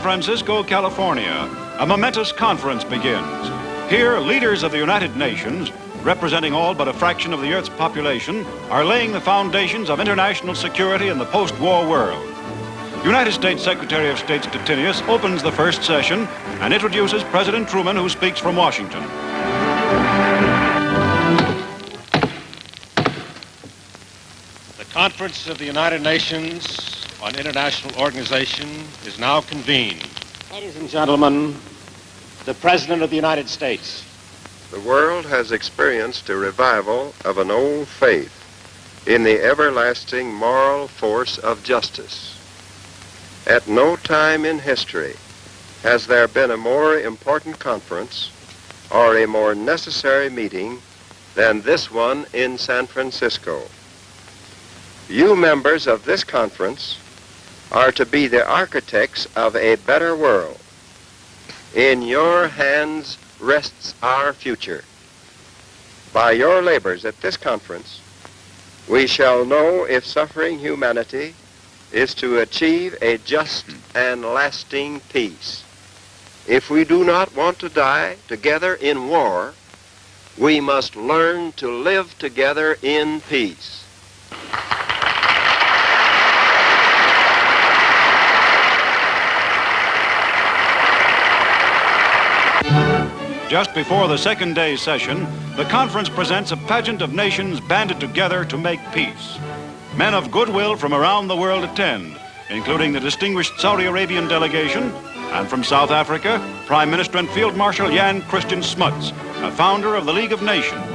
Francisco, California, a momentous conference begins. Here, leaders of the United Nations, representing all but a fraction of the Earth's population, are laying the foundations of international security in the post-war world. United States Secretary of State Stettinius opens the first session and introduces President Truman, who speaks from Washington. The Conference of the United Nations on International Organization is now convened. Ladies and gentlemen, the President of the United States. The world has experienced a revival of an old faith in the everlasting moral force of justice. At no time in history has there been a more important conference or a more necessary meeting than this one in San Francisco. You members of this conference are to be the architects of a better world. In your hands rests our future. By your labors at this conference, we shall know if suffering humanity is to achieve a just and lasting peace. If we do not want to die together in war, we must learn to live together in peace. Just before the second day's session, the conference presents a pageant of nations banded together to make peace. Men of goodwill from around the world attend, including the distinguished Saudi Arabian delegation, and from South Africa, Prime Minister and Field Marshal Jan Christian Smuts, a founder of the League of Nations.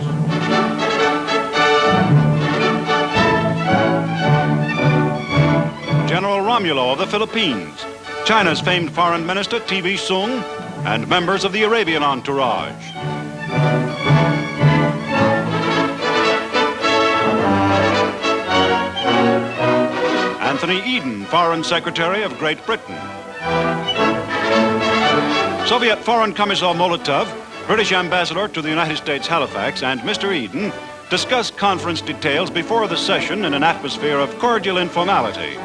General Romulo of the Philippines, China's famed Foreign Minister TV Sung, and members of the Arabian entourage. Anthony Eden, Foreign Secretary of Great Britain. Soviet Foreign Commissar Molotov, British Ambassador to the United States Halifax, and Mr. Eden discuss conference details before the session in an atmosphere of cordial informality.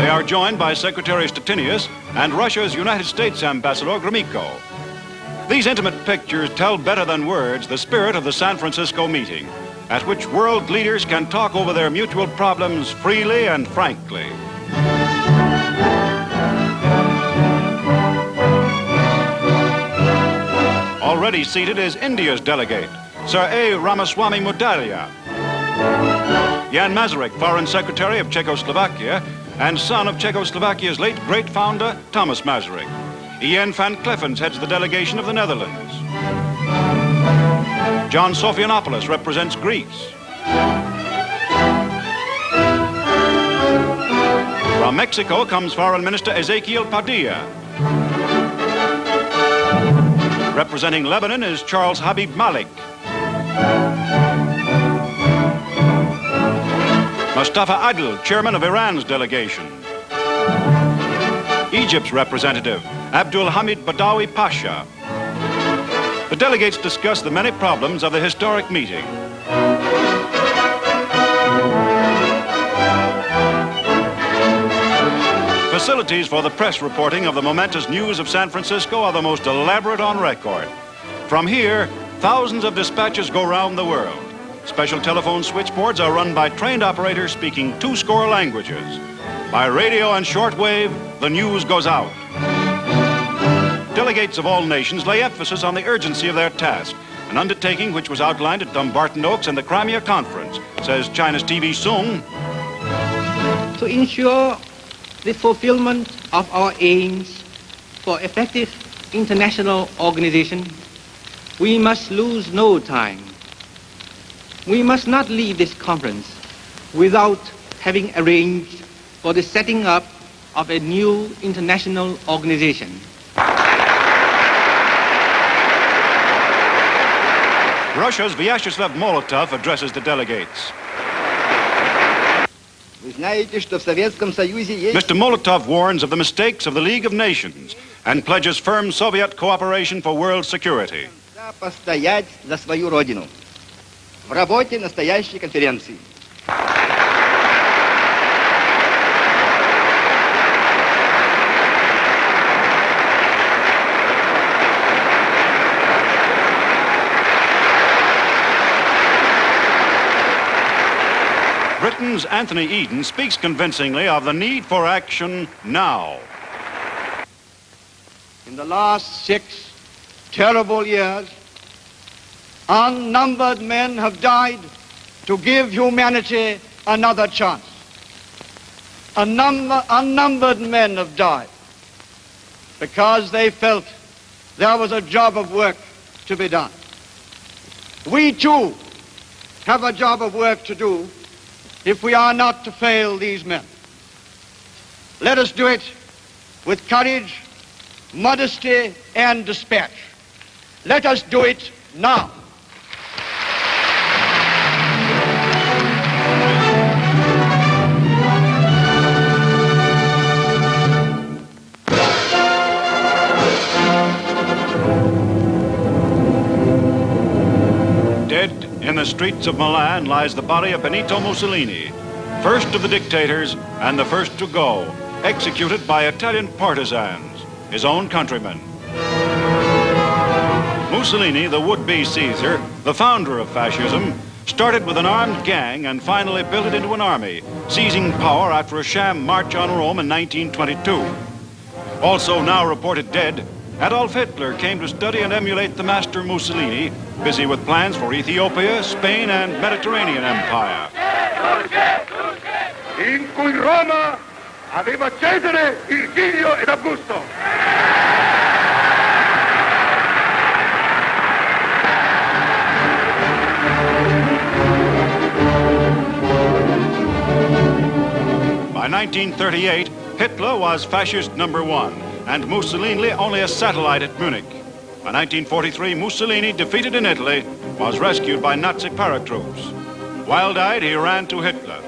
They are joined by Secretary Stettinius and Russia's United States Ambassador Gromyko. These intimate pictures tell better than words the spirit of the San Francisco meeting, at which world leaders can talk over their mutual problems freely and frankly. Already seated is India's delegate, Sir A. Ramaswamy Mudaliar. Jan Masaryk, Foreign Secretary of Czechoslovakia, and son of Czechoslovakia's late great founder, Thomas Masaryk. Ian van Kleffens heads the delegation of the Netherlands. John Sofianopoulos represents Greece. From Mexico comes Foreign Minister Ezequiel Padilla. Representing Lebanon is Charles Habib Malik. Mustafa Adil, chairman of Iran's delegation. Egypt's representative, Abdul Hamid Badawi Pasha. The delegates discuss the many problems of the historic meeting. Facilities for the press reporting of the momentous news of San Francisco are the most elaborate on record. From here, thousands of dispatches go round the world. Special telephone switchboards are run by trained operators speaking 2 languages. By radio and shortwave, the news goes out. Delegates of all nations lay emphasis on the urgency of their task, an undertaking which was outlined at Dumbarton Oaks and the Crimea Conference, says China's TV Sung. To ensure the fulfillment of our aims for effective international organization, we must lose no time. We must not leave this conference without having arranged for the setting up of a new international organization. Russia's Vyacheslav Molotov addresses the delegates. Mr. Molotov warns of the mistakes of the League of Nations and pledges firm Soviet cooperation for world security. В работе настоящей конференции. Britain's Anthony Eden speaks convincingly of the need for action now. In the last 6 terrible years, unnumbered men have died to give humanity another chance. Unnumbered men have died because they felt there was a job of work to be done. We too have a job of work to do if we are not to fail these men. Let us do it with courage, modesty, and dispatch. Let us do it now. Dead in the streets of Milan lies the body of Benito Mussolini, first of the dictators and the first to go, executed by Italian partisans, his own countrymen. Mussolini, the would-be Caesar, the founder of fascism, started with an armed gang and finally built it into an army, seizing power after a sham march on Rome in 1922. Also now reported dead, Adolf Hitler came to study and emulate the master Mussolini, busy with plans for Ethiopia, Spain, and Mediterranean Empire. In cui Roma aveva Cesare, Virgilio ed Augusto. By 1938, Hitler was fascist #1, and Mussolini only a satellite at Munich. By 1943, Mussolini, defeated in Italy, was rescued by Nazi paratroops. Wild-eyed, he ran to Hitler.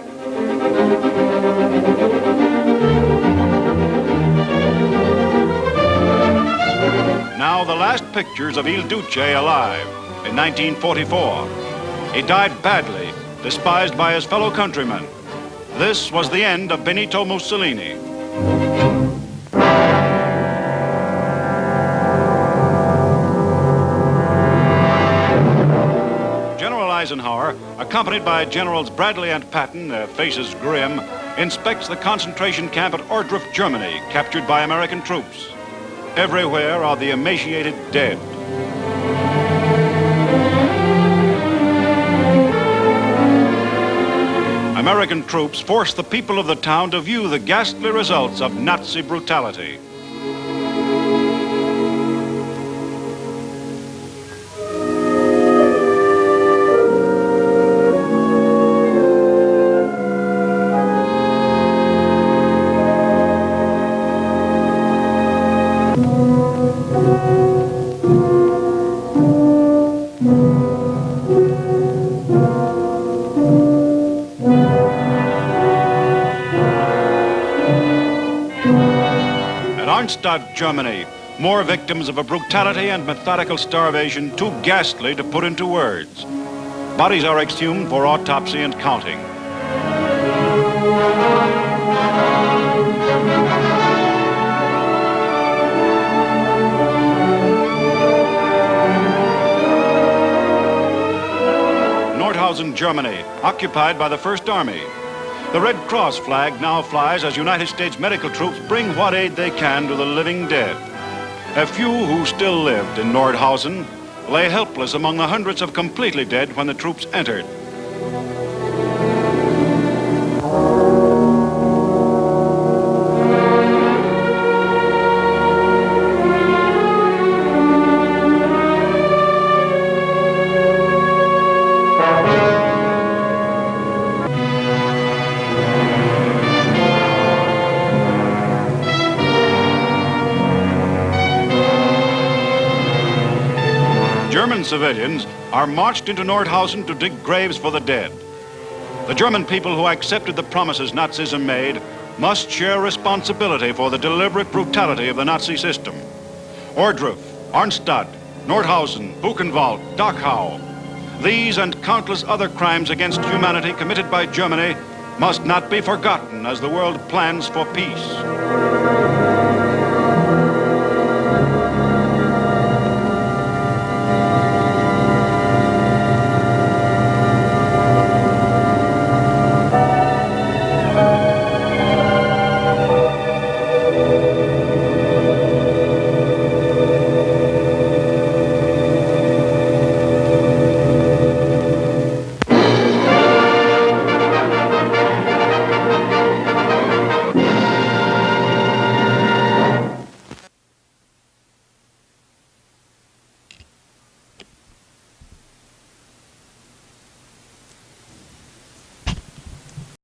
Now the last pictures of Il Duce alive in 1944. He died badly, despised by his fellow countrymen. This was the end of Benito Mussolini. Eisenhower, accompanied by Generals Bradley and Patton, their faces grim, inspects the concentration camp at Ohrdruf, Germany, captured by American troops. Everywhere are the emaciated dead. American troops forced the people of the town to view the ghastly results of Nazi brutality. Arnstadt, Germany, more victims of a brutality and methodical starvation too ghastly to put into words. Bodies are exhumed for autopsy and counting. Nordhausen, Germany, occupied by the First Army. The Red Cross flag now flies as United States medical troops bring what aid they can to the living dead. A few who still lived in Nordhausen lay helpless among the hundreds of completely dead when the troops entered. German civilians are marched into Nordhausen to dig graves for the dead. The German people who accepted the promises Nazism made must share responsibility for the deliberate brutality of the Nazi system. Ohrdruf, Arnstadt, Nordhausen, Buchenwald, Dachau. These and countless other crimes against humanity committed by Germany must not be forgotten as the world plans for peace.